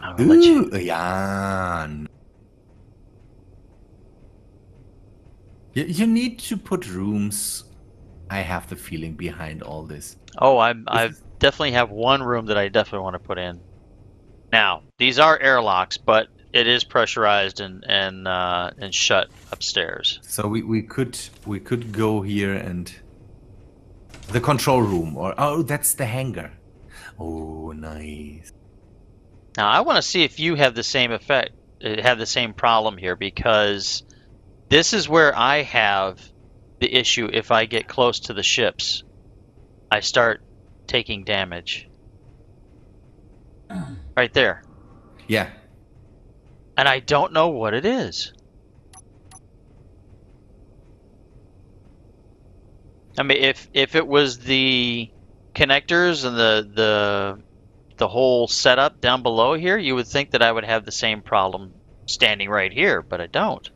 I'm gonna let you. Ooh, yeah. You need to put rooms. I have the feeling behind all this. Oh, I definitely have one room that I definitely want to put in. Now, these are airlocks, but it is pressurized and shut upstairs. So we could go here and the control room, or oh, that's the hangar. Oh, nice. Now, I want to see if you have the same effect, have the same problem here, because this is where I have the issue. If I get close to the ships, I start taking damage. Right there. Yeah. And I don't know what it is. I mean, if it was the connectors and the whole setup down below here, you would think that I would have the same problem standing right here, but I don't.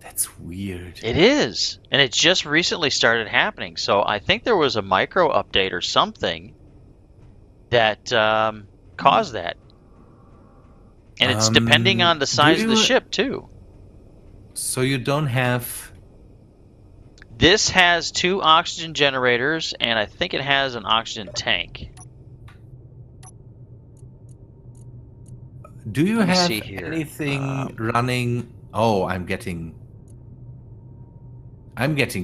That's weird. It is, and it just recently started happening. So I think there was a micro update or something that caused that, and it's depending on the size of the ship too. So you don't have. This has 2 oxygen generators, and I think it has an oxygen tank. Do you have anything running? Oh, I'm getting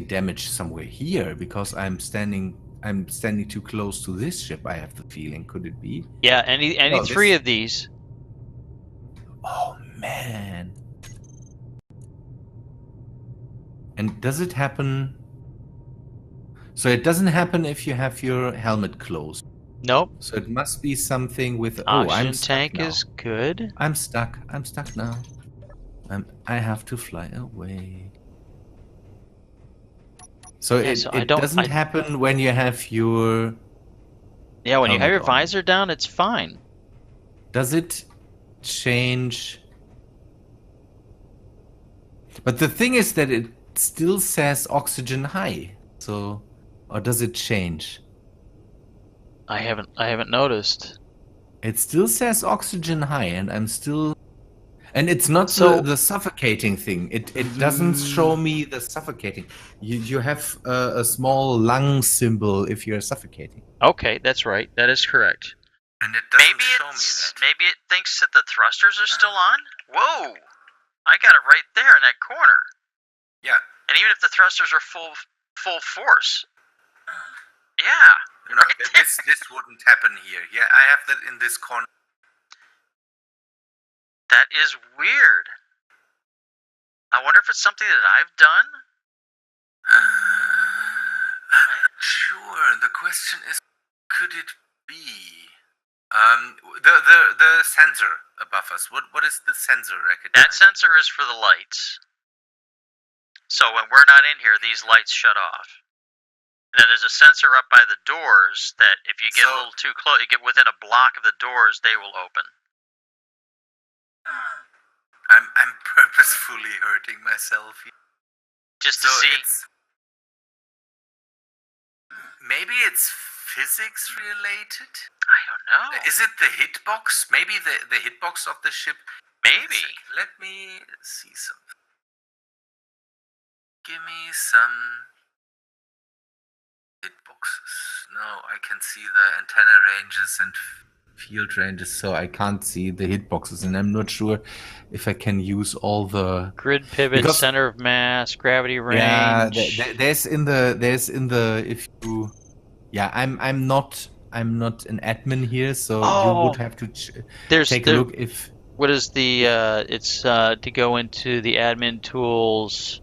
damage somewhere here because I'm standing too close to this ship. I have the feeling. Could it be? Yeah, any 3 of these. Oh man. And does it happen? So it doesn't happen if you have your helmet closed. Nope. So it must be something with. Oxygen I'm stuck tank now. is good. I'm stuck. I'm stuck now. I have to fly away. So Yeah, it doesn't happen when you have your. Yeah, when you have your visor down, it's fine. Does it change? But the thing is that it still says oxygen high. So, or does it change? I haven't noticed. It still says oxygen high, and I'm still. And it's not the suffocating thing. It doesn't show me the suffocating. You have a small lung symbol if you're suffocating. Okay, that's right. That is correct. And it doesn't show me that. Maybe it thinks that the thrusters are still on? Whoa! I got it right there in that corner. Yeah. And even if the thrusters are full force. Yeah. You know, this wouldn't happen here. Yeah, I have that in this corner. That is weird. I wonder if it's something that I've done? I'm not sure. The question is, could it be? The sensor above us. What is the sensor recognition? That sensor is for the lights. So when we're not in here, these lights shut off. And then there's a sensor up by the doors that if you get a little too close, you get within a block of the doors, they will open. I'm purposefully hurting myself here. Just to see. Maybe it's physics related? I don't know. Is it the hitbox? Maybe the hitbox of the ship? Maybe. Let me see something. Give me some hitboxes. No, I can see the antenna ranges and field ranges, so I can't see the hitboxes, and I'm not sure if I can use all the grid pivot, center of mass, gravity range. Yeah, there's in the if you. Yeah, I'm not an admin here, so you would have to take a look if. What is the? It's to go into the admin tools.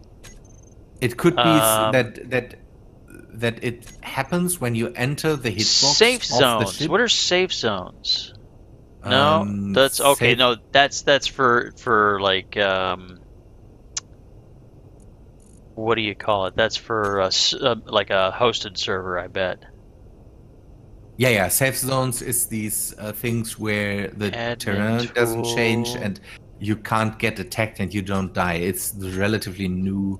It could be that it happens when you enter the hitbox. Safe zones. What are safe zones? No, that's okay. No, that's for like what do you call it? That's for like a hosted server, I bet. Yeah. Safe zones is these things where the terrain doesn't change and you can't get attacked and you don't die. It's the relatively new.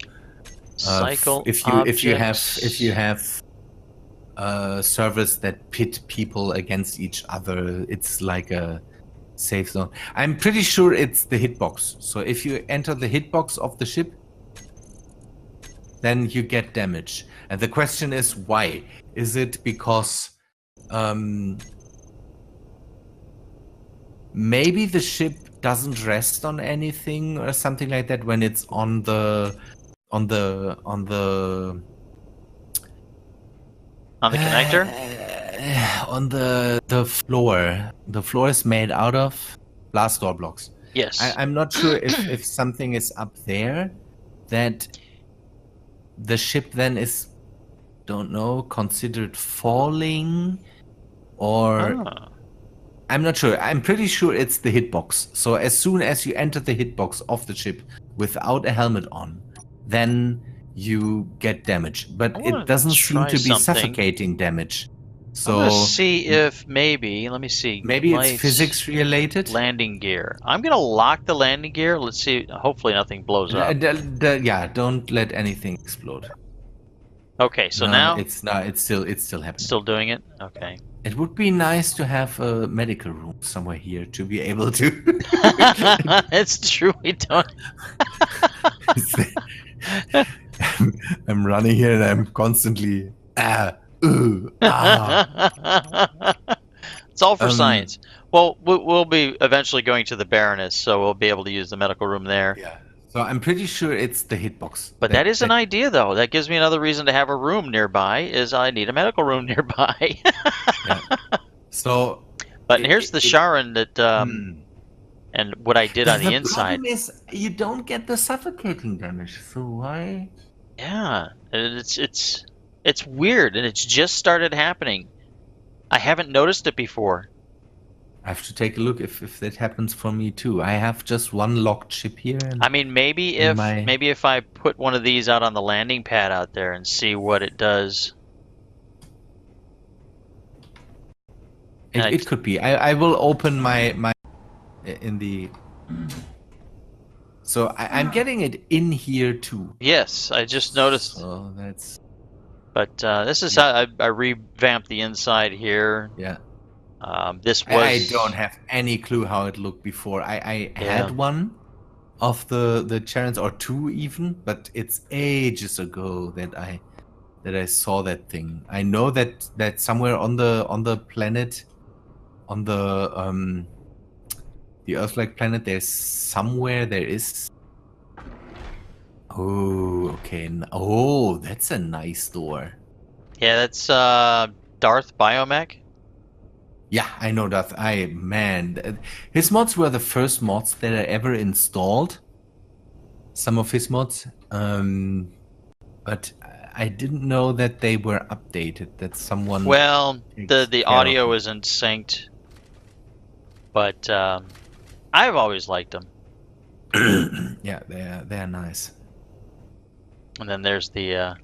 Cycle if you have servers that pit people against each other. It's like a safe zone. I'm pretty sure it's the hitbox. So if you enter the hitbox of the ship, then you get damage. And the question is why? Is it because maybe the ship doesn't rest on anything or something like that when it's on the connector? On the floor. The floor is made out of glass door blocks. Yes. I'm not sure if something is up there that the ship then is, don't know, considered falling or I'm not sure. I'm pretty sure it's the hitbox. So as soon as you enter the hitbox of the ship without a helmet on, then you get damage. But it doesn't seem to be suffocating damage. So I'm gonna see if maybe, let me see. Maybe it's physics related. Landing gear. I'm gonna lock the landing gear. Let's see. Hopefully nothing blows up. Yeah, don't let anything explode. Okay, so now it's still happening. Still doing it. Okay. It would be nice to have a medical room somewhere here to be able to. It's true. We don't. I'm running here and I'm constantly. It's all for science. Well, we'll be eventually going to the Baroness, so we'll be able to use the medical room there. Yeah. So I'm pretty sure it's the hitbox. But that is an idea, though. That gives me another reason to have a room nearby. Is I need a medical room nearby. Yeah. So. But here's the Sharon that. And what I did on the inside. The problem is you don't get the suffocating damage. So why? Yeah, it's weird, and it's just started happening. I haven't noticed it before. I have to take a look if that happens for me too. I have just one locked ship here. I mean, maybe if I put one of these out on the landing pad out there and see what it does. It could be. I will open my in the. So I'm getting it in here too. Yes, I just noticed. Oh, that's. But this is how I revamped the inside here. Yeah. This was. I don't have any clue how it looked before. I had one of the Charons, or two even, but it's ages ago that I saw that thing. I know that somewhere on the planet, on the Earth-like planet, there is. Oh, okay. Oh, that's a nice door. Yeah, that's Darth Biomech. Yeah, I know Darth. Man, his mods were the first mods that I ever installed. Some of his mods, but I didn't know that they were updated. That someone. Well, the audio isn't synced, but I've always liked them. Yeah, they're nice. And then there's the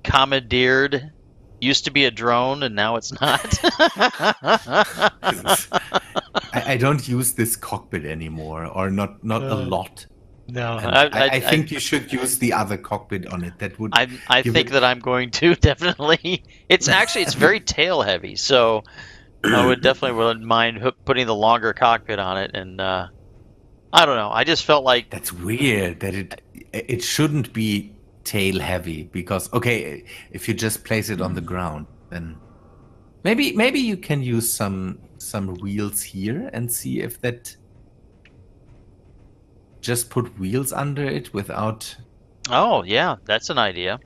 commandeered. Used to be a drone, and now it's not. I don't use this cockpit anymore, or not a lot. No, I think you should use the other cockpit on it. That would. I think that I'm going to definitely. It's very tail heavy, so I wouldn't mind putting the longer cockpit on it. And I don't know. I just felt like that's weird that it shouldn't be tail heavy, because if you just place it on the ground, then maybe you can use some wheels here and see if that. Just put wheels under it without. Oh yeah, that's an idea.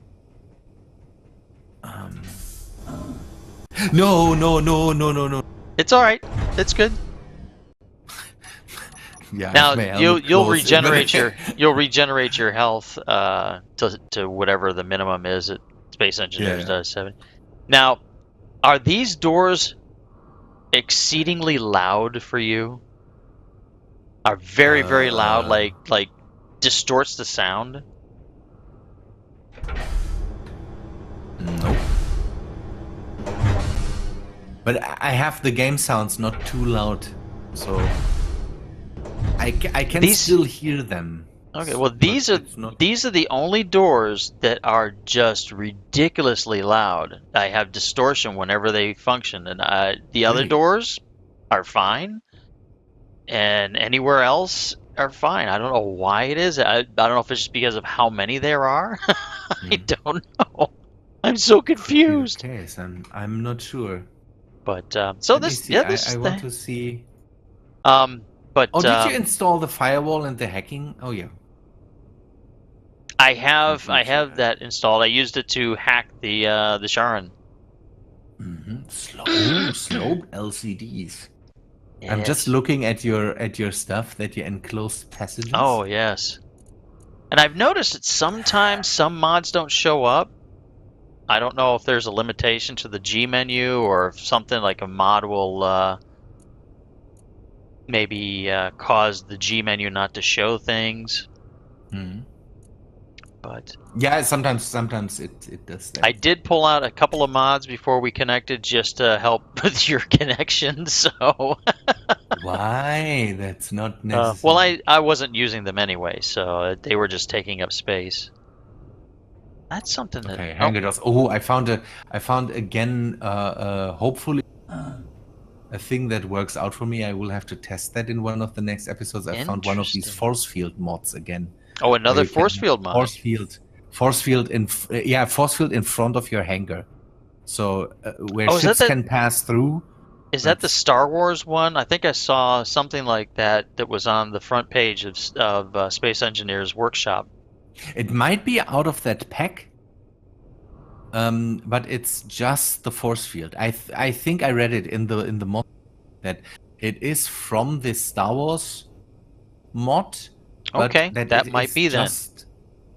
No. It's all right. It's good. Yeah. Now you'll regenerate your health to whatever the minimum is at Space Engineers does 7. Now, are these doors exceedingly loud for you? Are very loud, like distorts the sound? Nope. But I have the game sounds not too loud, so I can still hear them. Okay, well but these are it's not. the only doors that are just ridiculously loud. I have distortion whenever they function, and the other Really? doors are fine, and anywhere else are fine. I don't know why it is. I don't know if it's just because of how many there are. I Hmm. don't know. I'm so Could be the confused. case. I'm not sure. But so Let me this, see. yeah, this is I want the to see. but Oh, did you install the firewall and the hacking? Oh yeah, I completely. have that installed. I used it to hack the Sharon. Slow LCDs. I'm just Yes. looking at your stuff that you enclosed passages. Oh yes. And I've noticed that sometimes some mods don't show up. I don't know if there's a limitation to the G menu or if something like a mod will maybe cause the G menu not to show things. Hmm. But Yeah, sometimes it does that. I did pull out a couple of mods before we connected just to help with your connection. So, Why? That's not well, necessary. I wasn't using them anyway, so they were just taking up space. That's something that. Okay, Oh, hang it off. Oh, I found again. Hopefully, a thing that works out for me. I will have to test that in one of the next episodes. I found one of these interesting. force field mods again, Oh, where another you can force have field mod. force field force field in front of your hangar, so where Oh, is that ships the can pass through. is that the But Star Wars one? I think I saw something like that was on the front page of Space Engineers Workshop. it might be out of that pack. But it's just the force field. I think I read it in the mod that it is from this Star Wars mod, but Okay, that that it might is be then. just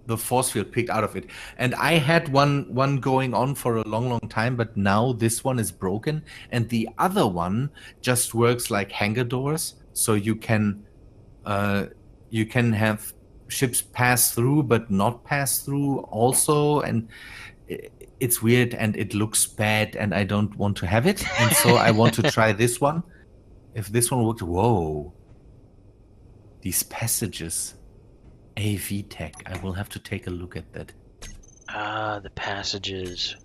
the force field picked out of it. And I had one going on for a long time, but now this one is broken, and the other one just works like hangar doors, so uh, you can have ships pass through but not pass through also, and it's weird and it looks bad, and I don't want to have it, and so I want to try this one. If this one worked, whoa, these passages. AV tech. I will have to take a look at that. The passages,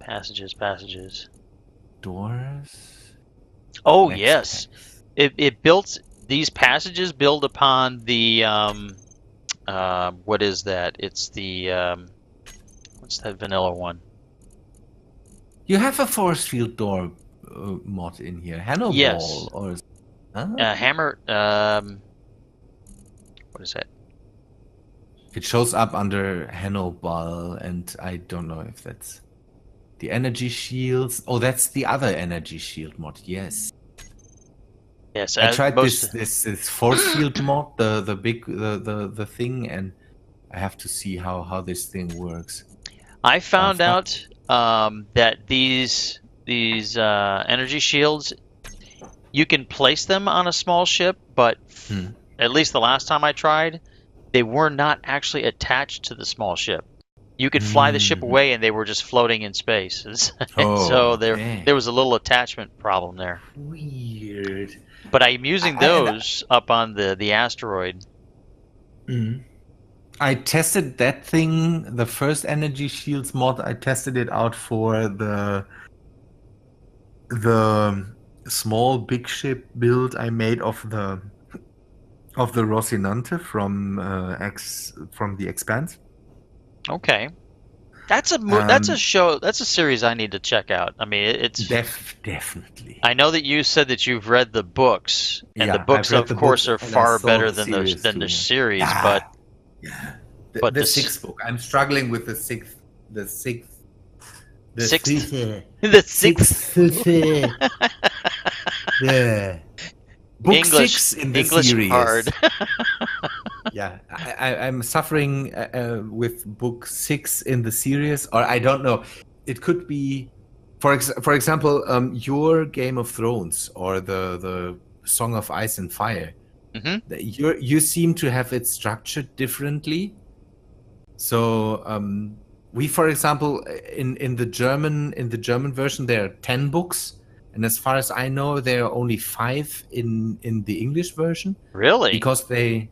passages. Doors. Oh Next yes, text. it built these passages build upon the what is that? It's the what's that vanilla one? You have a force field door mod in here. Yes, Hannibal or hammer. What is that? it shows up under Hannibal, and I don't know if that's the energy shields. Oh, that's the other energy shield mod. Yes. Yes, I tried most. this force field mod, the big the thing, and I have to see how this thing works. I found Stuff. out that these energy shields, you can place them on a small ship, but at least the last time I tried, they were not actually attached to the small ship. You could fly the ship away, and they were just floating in space. Oh, So okay. there was a little attachment problem there. Weird. But I'm using those up on the asteroid. I tested that thing, the first energy shields mod. I tested it out for the small big ship build I made of the Rocinante from from the Expanse. Okay. That's a show. That's a series I need to check out. I mean, it's. Definitely. I know that you said that you've read the books, and the Yeah, I've books, read of the books course, are and I far saw better the series than the too. series. Yeah, yeah. But The this sixth book. I'm struggling with the sixth. The sixth. The sixth, sixth. the sixth Sixth. The book English 6 in the English hard. series. Yeah, I'm suffering with book 6 in the series, or I don't know. It could be, for example, your Game of Thrones or the Song of Ice and Fire. Mm-hmm. You seem to have it structured differently. So we, for example, in the German version, there are 10 books, and as far as I know, there are only 5 in the English version. Really? Because I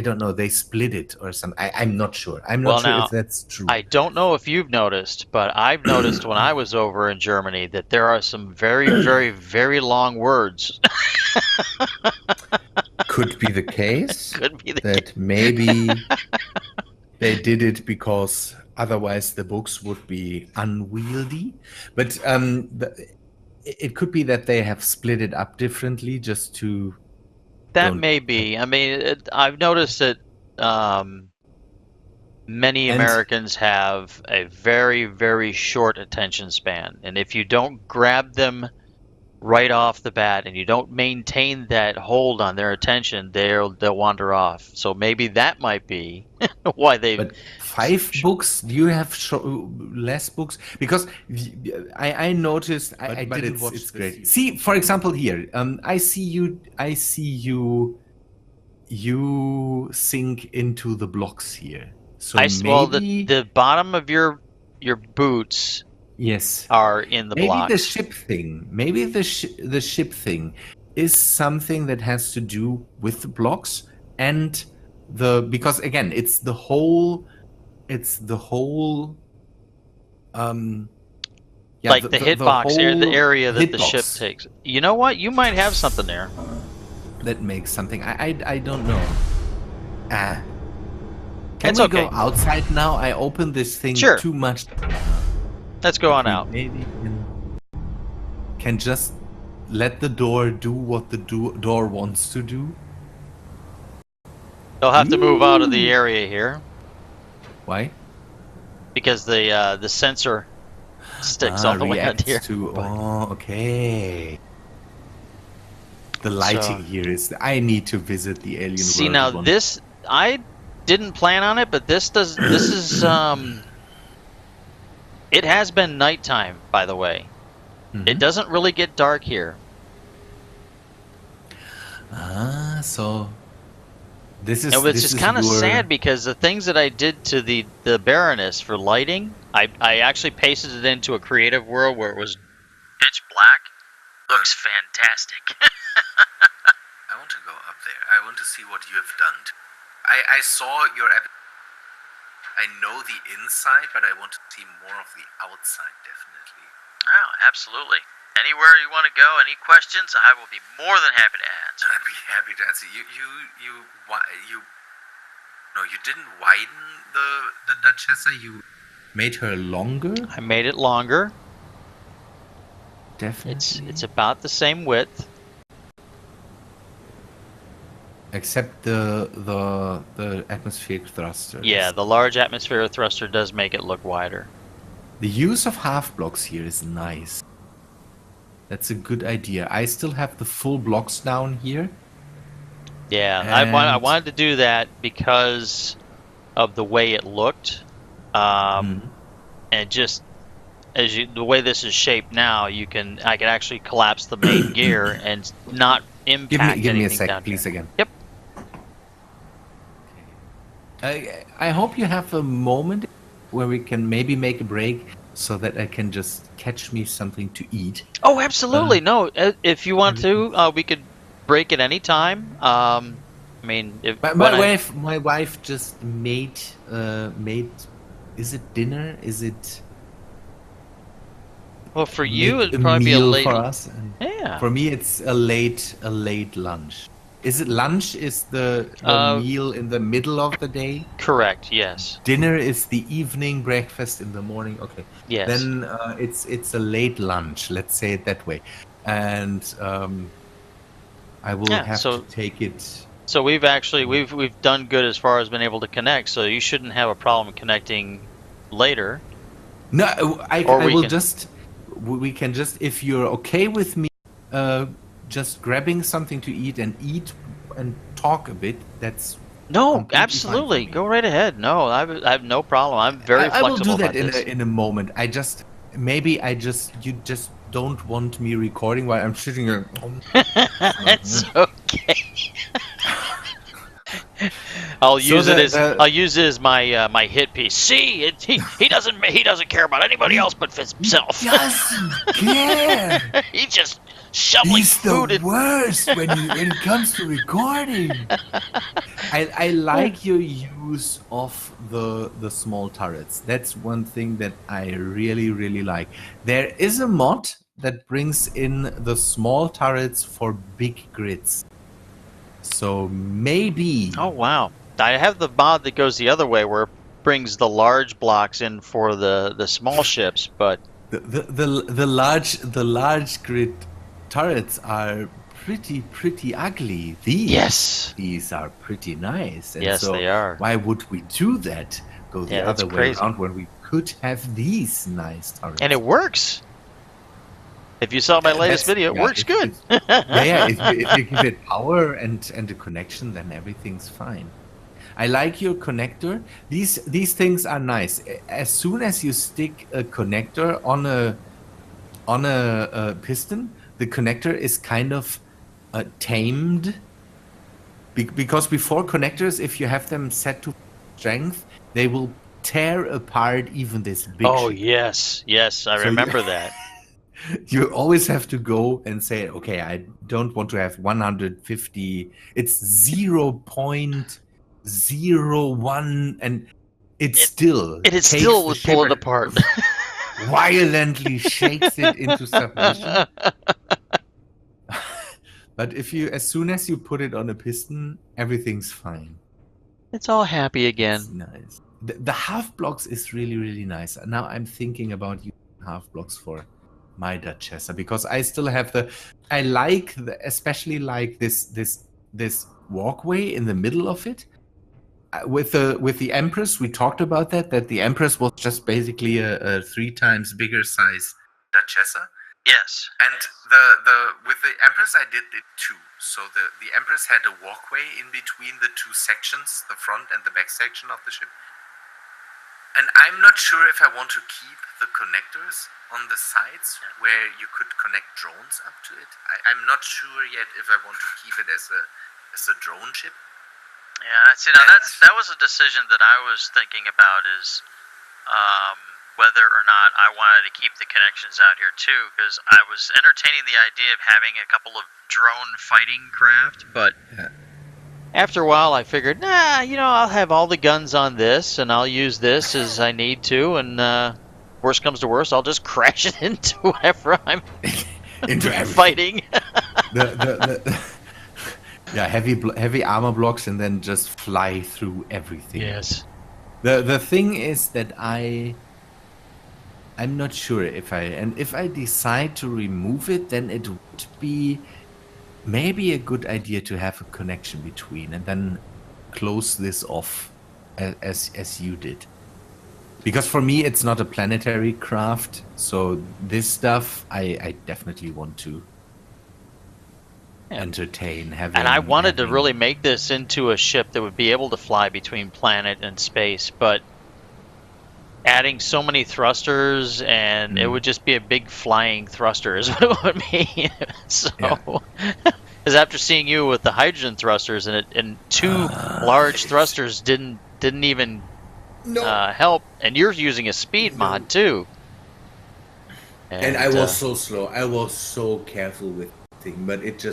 don't know, they split it or something. I'm not sure. I'm Well, not sure now, if that's true. I don't know if you've noticed, but I've noticed when I was over in Germany that there are some very, very, very long words. Could be the case. Could be the that maybe they did it because otherwise the books would be unwieldy. But it could be that they have split it up differently just to. That may be. I mean, I've noticed that many Americans have a very, very short attention span. And if you don't grab them right off the bat and you don't maintain that hold on their attention, they'll wander off. So maybe that might be why they. But 5 books? Do you have less books? Because I noticed I didn't watch. It's great. See, for example, here I see you sink into the blocks here. So well, the bottom of your boots. Yes, are in the blocks. Maybe the ship thing. Maybe the ship thing is something that has to do with the blocks and because again it's the whole. Like the hitbox area, the area that the ship takes. You know what? You might have something there. That makes something. I don't know. Can we go outside now? I opened this thing too much. Let's go on out. Maybe can just let the door do what the door wants to do. They'll have to move out of the area here. Why? Because the sensor sticks all the way out here. Okay. The lighting here is. I need to visit the alien world. See now, this I didn't plan on it, but this does. This is It has been nighttime, by the way. Mm-hmm. It doesn't really get dark here. So this is. Which is kind of sad because the things that I did to the Baroness for lighting, I actually pasted it into a creative world where it was pitch black. Looks fantastic. I want to go up there. I want to see what you have done. I saw your episode. I know the inside, but I want to see more of the outside, definitely. Oh, absolutely. Anywhere you want to go, any questions, I will be more than happy to answer. I'd be happy to answer. You didn't widen the Duchessa. You made her longer. I made it longer. Definitely. It's about the same width. Except the atmospheric thruster. Yeah, the large atmospheric thruster does make it look wider. The use of half blocks here is nice. That's a good idea. I still have the full blocks down here. Yeah, I wanted to do that because of the way it looked, and just the way this is shaped now, I can actually collapse the main gear and not impact give me a anything sec, please, again. Yep. I hope you have a moment where we can maybe make a break so that I can just catch me something to eat. Oh, absolutely. No, if you want to, we could break at any time. I mean, my wife just made. Is it dinner? Is it? Well, for you, it'd probably be a late. For us. Yeah. For me, it's a late lunch. Is it lunch? Is the meal in the middle of the day? Correct. Yes. Dinner is the evening. Breakfast in the morning. Okay. Yes. Then it's a late lunch. Let's say it that way, and I will have to take it. So we've done good as far as been able to connect. So you shouldn't have a problem connecting later. No, we can just, if you're okay with me, just grabbing something to eat and talk a bit. That's absolutely. Go right ahead. No, I have no problem. I'm very flexible. I will do that in a moment. You just don't want me recording while I'm sitting here. That's okay. I'll So use it as the I'll use it as my my hit piece. See, he doesn't care about anybody else but himself. doesn't care. He's just shoveling He's food. the worst when it comes to recording. I like your use of the small turrets. That's one thing that I really like. There is a mod that brings in the small turrets for big grids. So maybe. Oh wow! I have the mod that goes the other way, where it brings the large blocks in for the small ships, but The large grid turrets are pretty ugly. These are pretty nice. And Yes, so they are. why would we do that? Go the that's other way crazy. around when we could have these nice turrets. And it works. If you saw my latest video, it works good. If you give it power and a connection, then everything's fine. I like your connector. These things are nice. As soon as you stick a connector on a piston, the connector is kind of tamed. Because before connectors, if you have them set to strength, they will tear apart even this big ship. Yes, I remember that. You always have to go and say, okay, I don't want to have 150. It's 0.01, and it still would pull it apart. Violently shakes it into submission. But as soon as you put it on a piston, everything's fine. It's all happy again. It's nice. The half blocks is really nice. Now I'm thinking about using half blocks for my Duchessa, because I still have especially like this walkway in the middle of it. With the Empress, we talked about that the Empress was just basically a 3 times bigger size Duchessa. Yes. And with the Empress I did it too. So the Empress had a walkway in between the 2 sections, the front and the back section of the ship. And I'm not sure if I want to keep the connectors on the sides where you could connect drones up to it. I'm not sure yet if I want to keep it as a drone ship. Yeah, see, now that was a decision that I was thinking about, is whether or not I wanted to keep the connections out here too, because I was entertaining the idea of having a couple of drone fighting craft, but after a while I figured, I'll have all the guns on this, and I'll use this as I need to, and worst comes to worst, I'll just crash it into whatever I'm fighting. Heavy armor blocks, and then just fly through everything. Yes. The thing is that I'm not sure if I decide to remove it, then it would be maybe a good idea to have a connection between, and then close this off as you did. Because for me, it's not a planetary craft, so this stuff I definitely want to entertain. And I wanted to really make this into a ship that would be able to fly between planet and space, but adding so many thrusters, and it would just be a big flying thruster is what it would mean. So, because after seeing you with the hydrogen thrusters and 2 large thrusters didn't even help, and you're using a speed mod too. And I was so slow. I was so careful with the thing, but it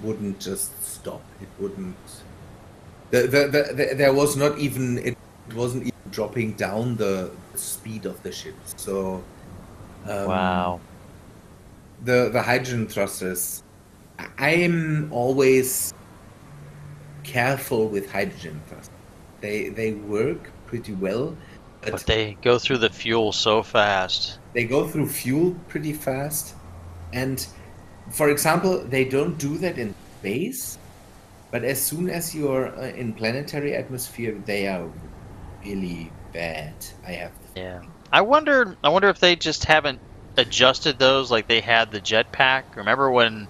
wouldn't just stop. It wouldn't. There was not even. It wasn't even dropping down the speed of the ship. So. Wow. The hydrogen thrusters. I'm always careful with hydrogen thrusters. They work pretty well, but they go through the fuel so fast. They go through fuel pretty fast, and for example, they don't do that in space, but as soon as you're in planetary atmosphere, they are really bad. I wonder if they just haven't adjusted those like they had the jetpack. Remember when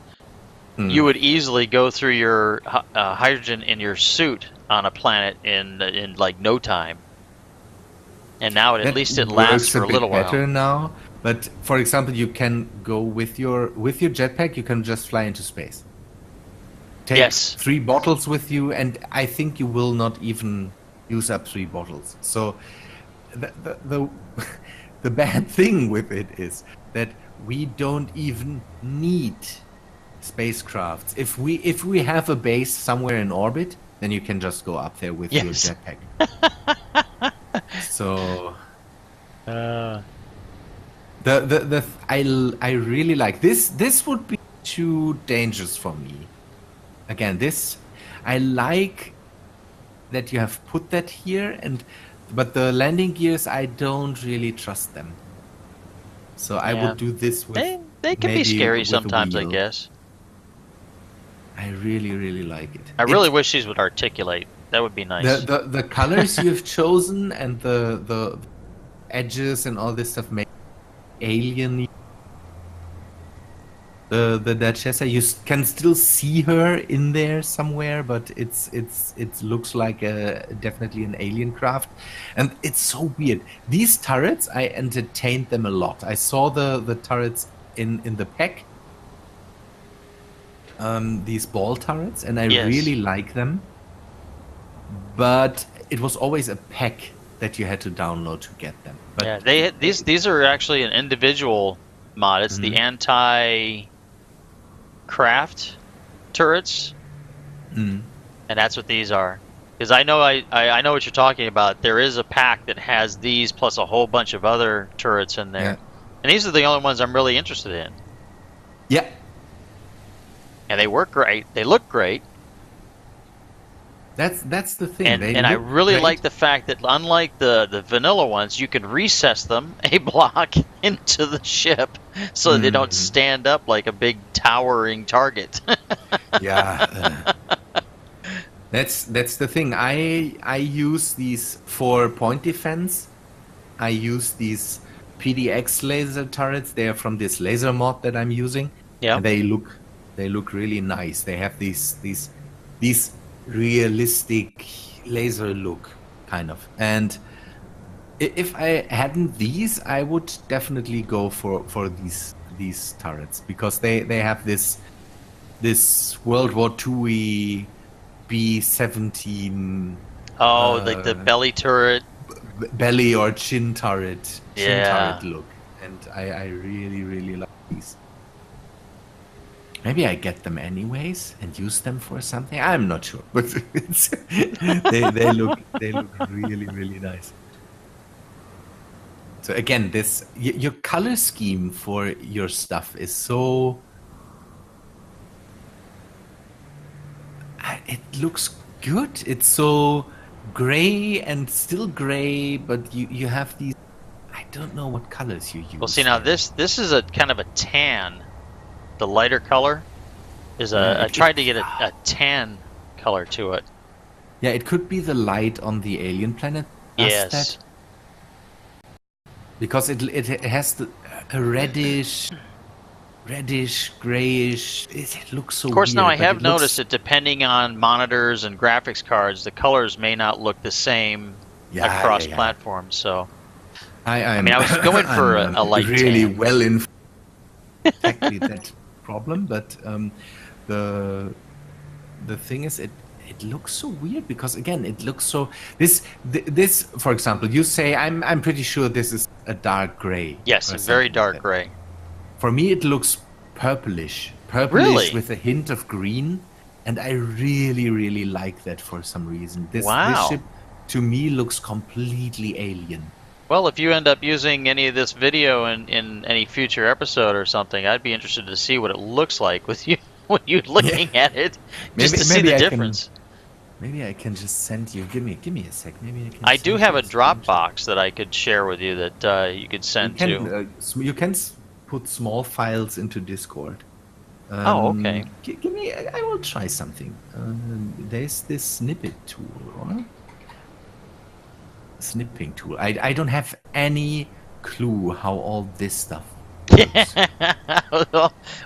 you would easily go through your hydrogen in your suit on a planet in like no time, and now at least it lasts for a little while. Better now, but for example, you can go with your jetpack. You can just fly into space. take Yes. 3 bottles with you, and I think you will not even use up 3 bottles. So the the bad thing with it is that we don't even need spacecrafts. If we have a base somewhere in orbit, then you can just go up there with your Yes. jetpack. So I really like this. This would be too dangerous for me. Again, this I like that you have put that here, but the landing gears I don't really trust them. So I would do this with they can be maybe scary with a sometimes, I wheel. guess. I really like it. I really wish these would articulate. That would be nice. The colors you've chosen and the edges and all this stuff make alien. The Duchessa, you can still see her in there somewhere, but it looks like definitely an alien craft, and it's so weird. These turrets, I entertained them a lot. I saw the turrets in the pack, these ball turrets, and I really like them. But it was always a pack that you had to download to get them. But yeah, these are actually an individual mod. It's the anti-craft turrets, and that's what these are. Because I know I know what you're talking about. There is a pack that has these plus a whole bunch of other turrets in there, and these are the only ones I'm really interested in. Yeah, and they work great. They look great. That's the thing. And I really like the fact that unlike the vanilla ones, you can recess them a block into the ship so that they don't stand up like a big towering target. Yeah. That's the thing. I use these for point defense. I use these PDX laser turrets. They are from this laser mod that I'm using. Yeah. And they look really nice. They have these realistic laser look, kind of. And if I hadn't these, I would definitely go for these turrets, because they have this World War II B-17. Oh, like the belly turret. Belly or chin turret. Yeah. Turret look. And I really like these. Maybe I get them anyways and use them for something. I'm not sure, but they look really nice. So again, your color scheme for your stuff is so. It looks good. It's so gray and still gray, but you have these. I don't know what colors you use. Well, see now this is a kind of a tan. The lighter color is I tried to get a tan color to it. Yeah, it could be the light on the alien planet. Yes. Because it has a reddish, grayish. It looks so. Of course, weird, now I have noticed that depending on monitors and graphics cards, the colors may not look the same across platforms. So, I mean, I was going for a light really tan. well informed. Exactly that problem, but the thing is, it looks so weird, because again, it looks so this for example, you say I'm pretty sure this is a dark gray. Yes, a very dark gray. For me, it looks purplish Really? with a hint of green, and I really like that for some reason. This ship to me looks completely alien. Well, if you end up using any of this video in any future episode or something, I'd be interested to see what it looks like with you when you looking at it, just to see the difference. Maybe I can just send you. Give me a sec. Maybe I can. I do have a Dropbox that I could share with you that you could send to. You can put small files into Discord. Okay. Give me. I will try something. There's this snippet tool, right? Snipping tool. I don't have any clue how all this stuff works.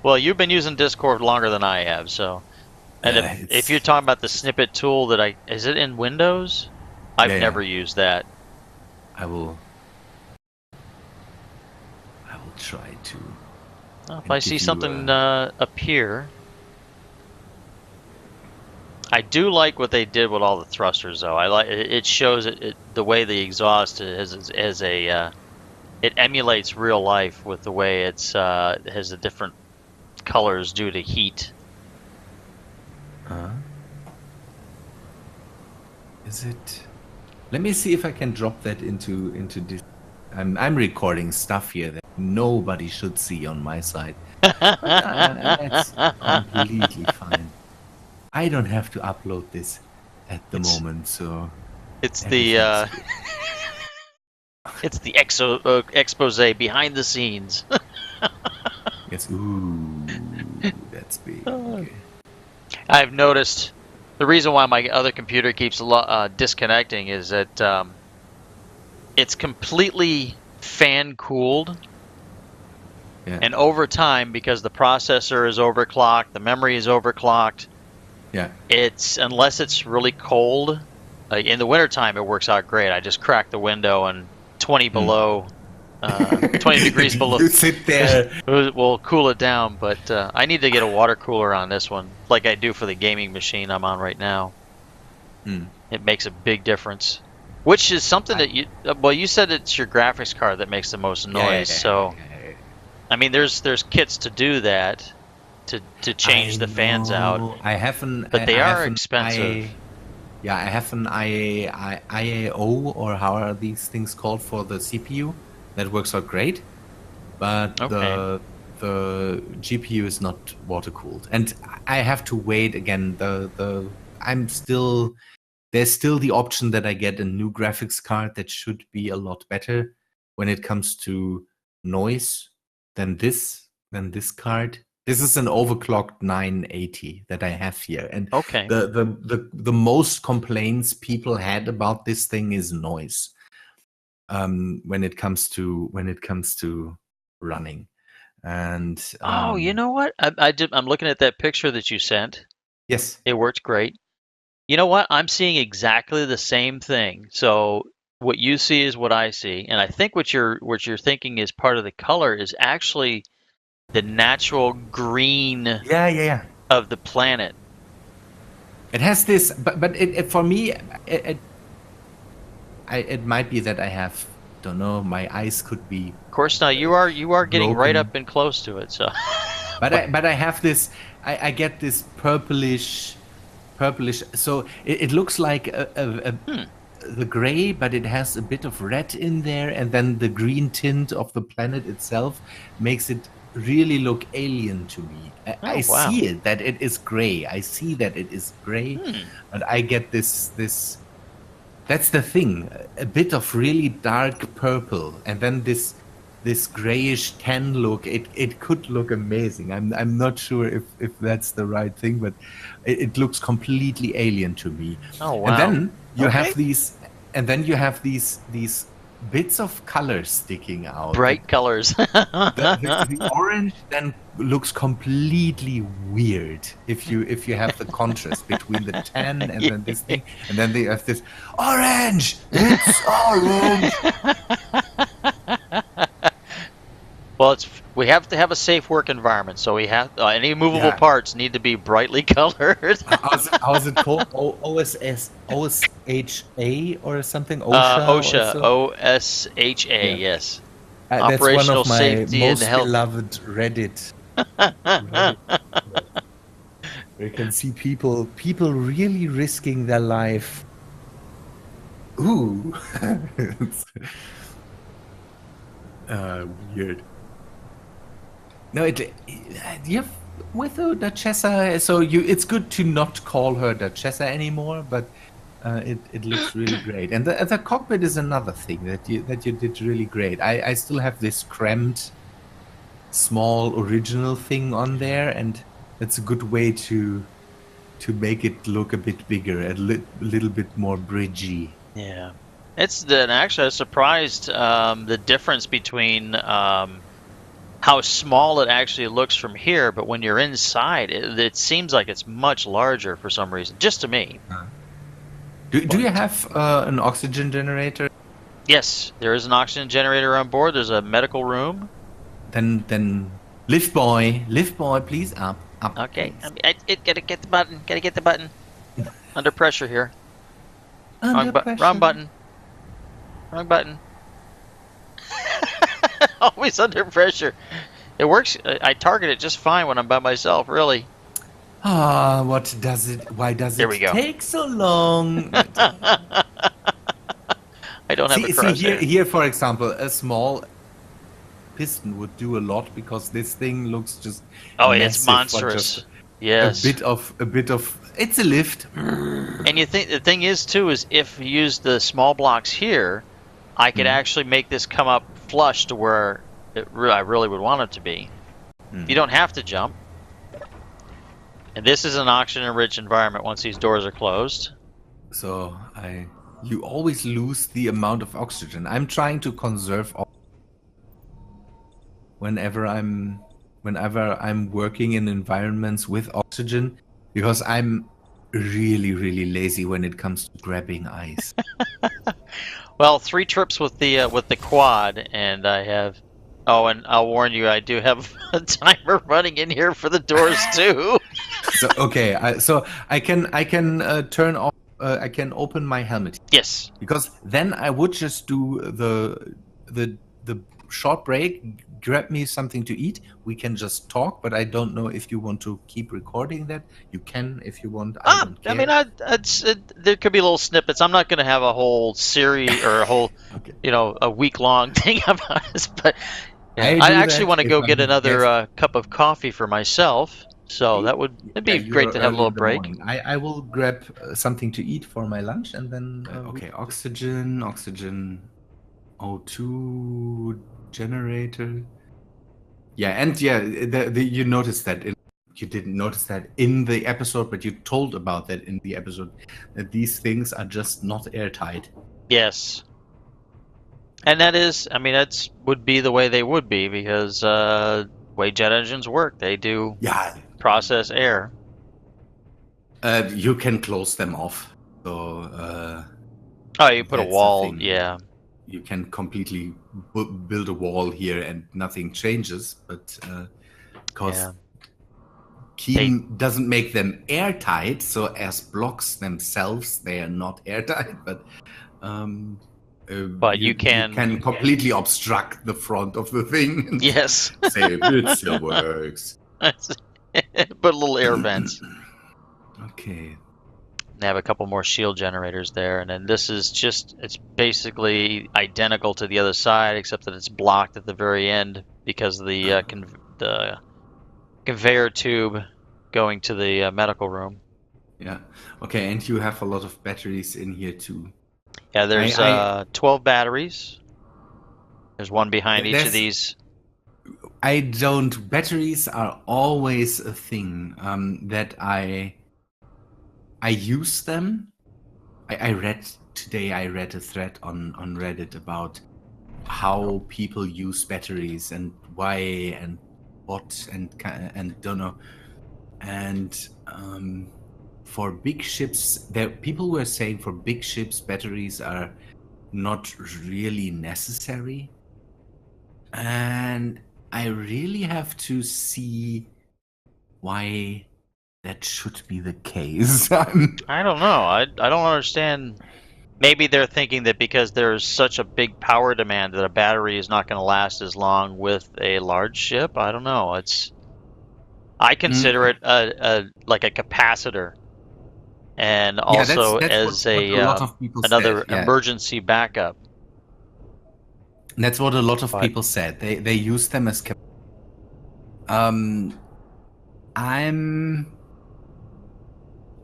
Well, you've been using Discord longer than I have, so. And if you're talking about the snippet tool that is it in Windows? I've never used that. I will try to. Well, if I see something appear. I do like what they did with all the thrusters, though. I like it shows the way the exhaust has a it emulates real life with the way it has the different colors due to heat. Is it? Let me see if I can drop that into this. I'm recording stuff here that nobody should see on my side. That's completely fine. I don't have to upload this at the moment, so it's the it's the expose behind the scenes. Yes, ooh, that's big. Okay. I've noticed the reason why my other computer keeps disconnecting is that it's completely fan cooled. Yeah. And over time, because the processor is overclocked, the memory is overclocked, yeah, unless it's really cold, like in the wintertime, it works out great. I just crack the window and 20 below, 20 degrees below. You sit there. We'll cool it down, but I need to get a water cooler on this one, like I do for the gaming machine I'm on right now. It makes a big difference. Which is something that you said it's your graphics card that makes the most noise. So, I mean, there's kits to do that, to change the fans out. I haven't, but they are expensive. I have an IAO, or how are these things called, for the CPU. That works out great, but the GPU is not water cooled, and I have to wait again. There's still the option that I get a new graphics card that should be a lot better when it comes to noise than this card. This is an overclocked 980 that I have here, and the most complaints people had about this thing is noise. When it comes to running, and you know what? I'm looking at that picture that you sent. Yes, it worked great. You know what? I'm seeing exactly the same thing. So what you see is what I see, and I think what you're thinking is part of the color is actually the natural green of the planet. It has this, but it for me, it might be that I have, don't know, my eyes could be. Of course, now you are getting right up and close to it, so. but I have this. I get this purplish. So it looks like the gray, but it has a bit of red in there, and then the green tint of the planet itself makes it really look alien to me. I see it that it is gray. I see that it is gray, but I get this. That's the thing. A bit of really dark purple, and then this grayish tan look. It could look amazing. I'm not sure if that's the right thing, but it looks completely alien to me. Oh wow! And then you have these, these bits of color sticking out. Bright colors. the orange then looks completely weird if you have the contrast between the tan and then this thing, and then they have this orange. It's orange. Well, we have to have a safe work environment, so we have any movable parts need to be brightly colored. How's it called? OSHA or something? OSHA. OSHA. Yes. That's Operational one of my Safety most and Health. beloved Reddit. You can see people really risking their life. Ooh. Weird. No, you have with the Duchessa. So it's good to not call her Duchessa anymore, but it looks really great. And the cockpit is another thing that you did really great. I still have this cramped, small original thing on there, and that's a good way to make it look a bit bigger, a little bit more bridgy. Yeah. Actually, I was surprised the difference between how small it actually looks from here, but when you're inside, it seems like it's much larger for some reason, just to me. Do you have an oxygen generator? Yes, there is an oxygen generator on board. There's a medical room. Then lift boy, please up. Okay, gotta get the button. Under pressure here. Under pressure. Wrong button. Wrong button. Always under pressure. It works. I target it just fine when I'm by myself, really. Ah, what does it? Why does There it we go. take so long? I don't have a crosshair. See here, for example, a small piston would do a lot because this thing looks just It's monstrous. Yes. A bit of. It's a lift. And you think the thing is too is if you use the small blocks here, I could actually make this come up flush to where I really would want it to be. You don't have to jump. And this is an oxygen-rich environment once these doors are closed. So you always lose the amount of oxygen. I'm trying to conserve whenever I'm working in environments with oxygen, because I'm really, really lazy when it comes to grabbing ice. Well, 3 trips with the quad, and I have. Oh, and I'll warn you, I do have a timer running in here for the doors too. So okay, I can turn off. I can open my helmet. Yes. Because then I would just do the short break. Grab me something to eat. We can just talk, but I don't know if you want to keep recording that. You can if you want. I don't care. I mean, there could be little snippets. I'm not going to have a whole series or a whole, Okay. a week-long thing about this. But yeah, I actually want to go get another cup of coffee for myself. So it'd be great to have a little break. I will grab something to eat for my lunch and then. Okay, oxygen, O2 generator. Yeah, and you noticed that you didn't notice that in the episode, but you told about that in the episode that these things are just not airtight. Yes. And that would be the way they would be because way jet engines work, they do process air. You can close them off. So. You put a wall, yeah. You can completely build a wall here and nothing changes, but because Keen doesn't make them airtight, so as blocks themselves, they are not airtight, but you can completely obstruct the front of the thing. And yes. Say it still works. Put little air vents. Okay. They have a couple more shield generators there, and then this is it's basically identical to the other side, except that it's blocked at the very end because of the conveyor tube going to the medical room. Yeah. Okay, and you have a lot of batteries in here too. Yeah, there's 12 batteries. There's one behind each of these. Batteries are always a thing that I use them. I read a thread on Reddit about how people use batteries and why and what and don't know. And for big ships, people were saying for big ships batteries are not really necessary. And I really have to see why that should be the case. I don't know. I don't understand. Maybe they're thinking that because there's such a big power demand that a battery is not going to last as long with a large ship. I don't know. I consider it like a capacitor, and also that's another emergency backup. That's what a lot of people said. They use them as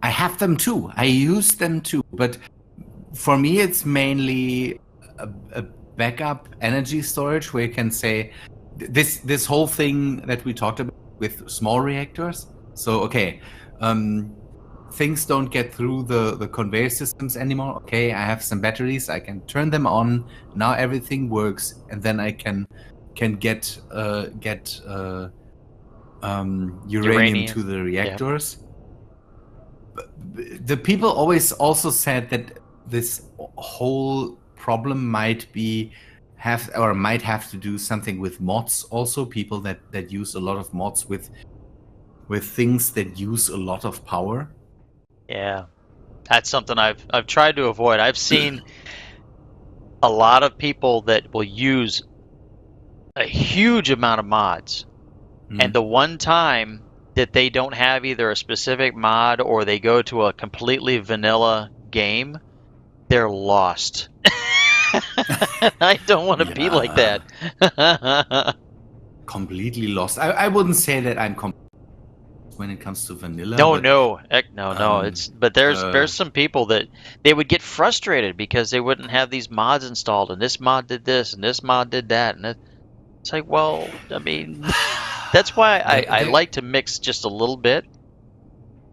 I have them too. I use them too, but for me it's mainly a backup energy storage where you can say this whole thing that we talked about with small reactors. So okay, things don't get through the conveyor systems anymore. Okay, I have some batteries. I can turn them on. Now everything works, and then I can get uranium to the reactors. The people always also said that this whole problem might have to do something with mods. Also, people that use a lot of mods with things that use a lot of power. Yeah. That's something I've tried to avoid. I've seen a lot of people that will use a huge amount of mods, and the one time that they don't have either a specific mod or they go to a completely vanilla game, they're lost. I don't want to be like that. Completely lost. I wouldn't say that I'm when it comes to vanilla. No. It's but there's some people that they would get frustrated because they wouldn't have these mods installed, and this mod did this and this mod did that, and it's like, well, I mean, that's why I like to mix just a little bit,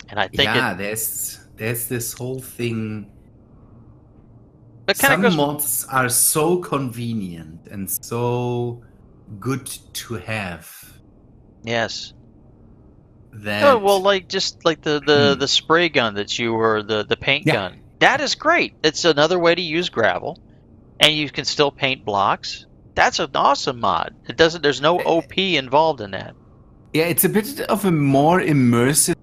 and I think there's this whole thing. Some mods are so convenient and so good to have. Yes. That just like the spray gun that you were the paint gun. That is great. It's another way to use gravel, and you can still paint blocks. That's an awesome mod. There's no OP involved in that. Yeah, it's a bit of a more immersive.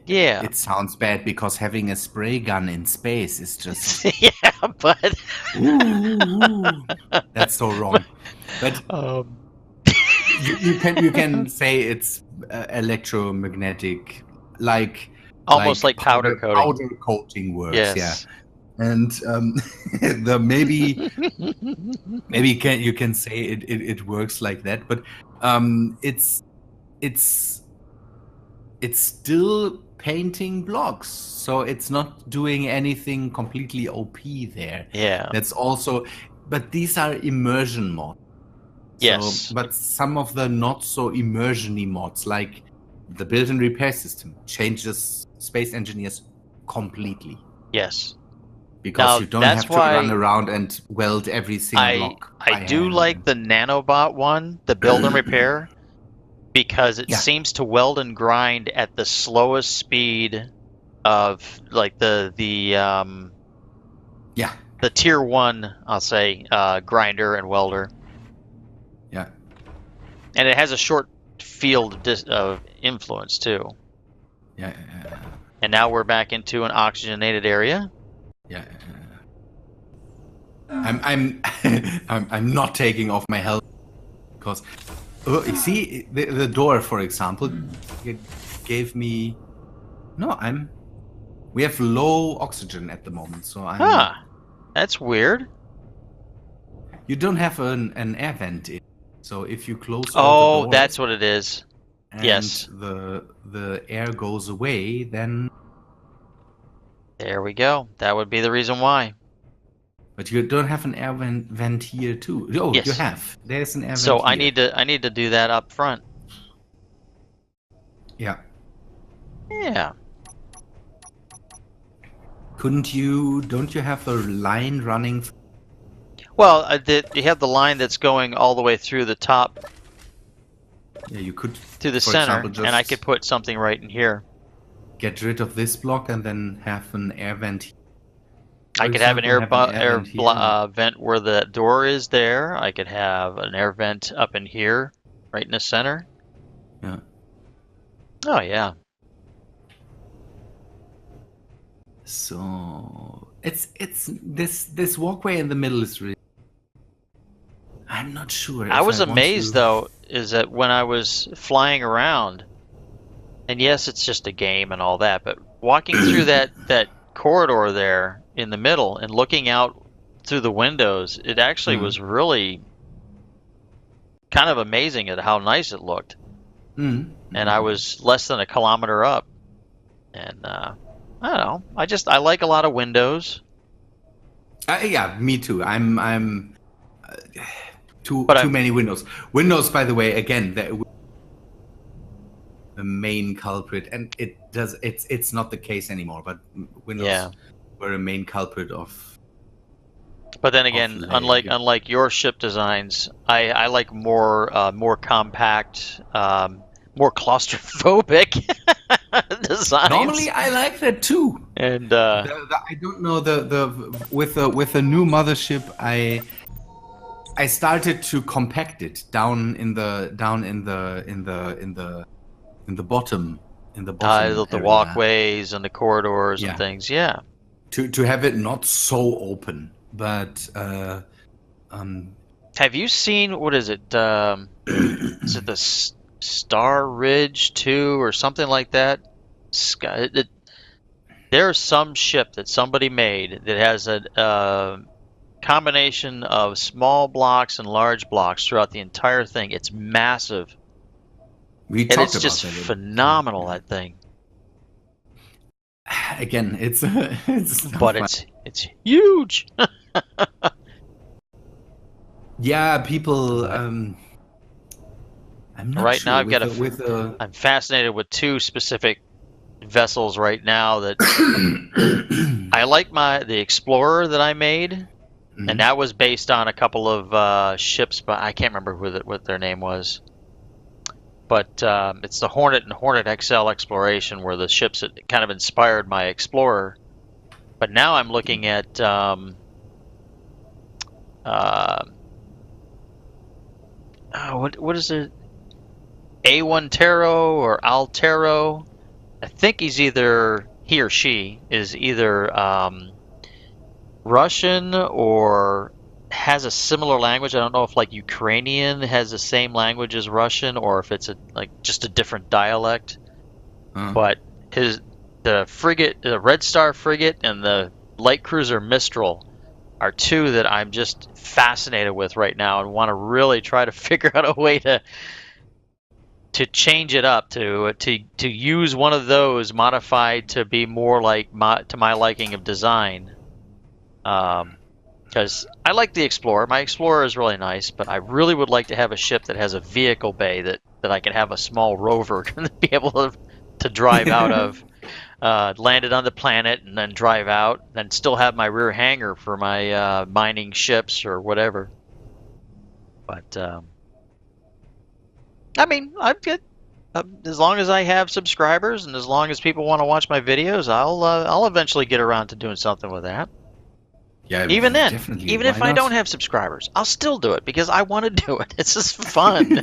Yeah. It sounds bad because having a spray gun in space is just yeah, but that's so wrong. But you can say it's electromagnetic, almost like powder coating. Powder coating works, yes. Yeah. And maybe you can say it works like that, but it's still painting blocks, so it's not doing anything completely OP there. Yeah. That's also, but these are immersion mods. Yes. So, but some of the not so immersion-y mods, like the built-in repair system, changes Space Engineers completely. Yes. Because now, you don't have to run around and weld every single block. I do like the nanobot one, the build and repair, because it seems to weld and grind at the slowest speed of like the tier 1, I'll say, grinder and welder. Yeah. And it has a short field of influence too. Yeah. And now we're back into an oxygenated area. Yeah. I'm not taking off my helmet because you see the door, for example, it gave me we have low oxygen at the moment, so that's weird. You don't have an air vent in, so if you close all the doors, that's what it is. And yes, the air goes away, then there we go. That would be the reason why. But you don't have an air vent here too. Oh, yes. You have. There's an air vent. So here. I need to do that up front. Yeah. Yeah. Don't you have a line running? Well, you have the line that's going all the way through the top. Yeah, you could to the center, and I could put something right in here. Get rid of this block and then have an air vent. I could have an air vent where the door is there. I could have an air vent up in here, right in the center. Yeah. Oh yeah. So it's this walkway in the middle is really. I'm not sure. I was amazed though, is that when I was flying around, and yes, it's just a game and all that, but walking through that corridor there in the middle and looking out through the windows, it actually was really kind of amazing at how nice it looked. And I was less than a kilometer up, and I don't know. I like a lot of windows. Yeah, me too. I'm too many windows. Windows, by the way, again, the main culprit, and it's not the case anymore. But Windows were a main culprit of. But then again, unlike your ship designs, I like more compact, more claustrophobic designs. Normally, I like that too. And I don't know with the new mothership, I started to compact it down in the bottom the walkways and the corridors and things. Yeah. to have it not so open, but have you seen, what is it? Is it the Star Ridge 2 or something like that? There's some ship that somebody made that has a combination of small blocks and large blocks throughout the entire thing. It's massive. We and it's just phenomenal, that thing. Again, it's but it's huge. Yeah, people. I'm not right sure. now, I've got I'm fascinated with two specific vessels right now that I like the Explorer that I made, and that was based on a couple of ships, but I can't remember what their name was. But it's the Hornet and Hornet XL Exploration were the ships that kind of inspired my Explorer. But now I'm looking at what is it? A1 Taro or Altero. I think he or she is either Russian or has a similar language. I don't know if like Ukrainian has the same language as Russian or if it's just a different dialect. But the frigate, the Red Star frigate, and the light cruiser Mistral are two that I'm just fascinated with right now and want to really try to figure out a way to change it up, to use one of those modified to be more like to my liking of design. Because I like the Explorer. My Explorer is really nice, but I really would like to have a ship that has a vehicle bay that I can have a small rover be able to drive out of, land it on the planet, and then drive out, and still have my rear hangar for my mining ships or whatever. But I mean, I'm good. As long as I have subscribers and as long as people want to watch my videos, I'll eventually get around to doing something with that. Yeah, even then, even if I don't have subscribers, I'll still do it because I want to do it. It's just fun.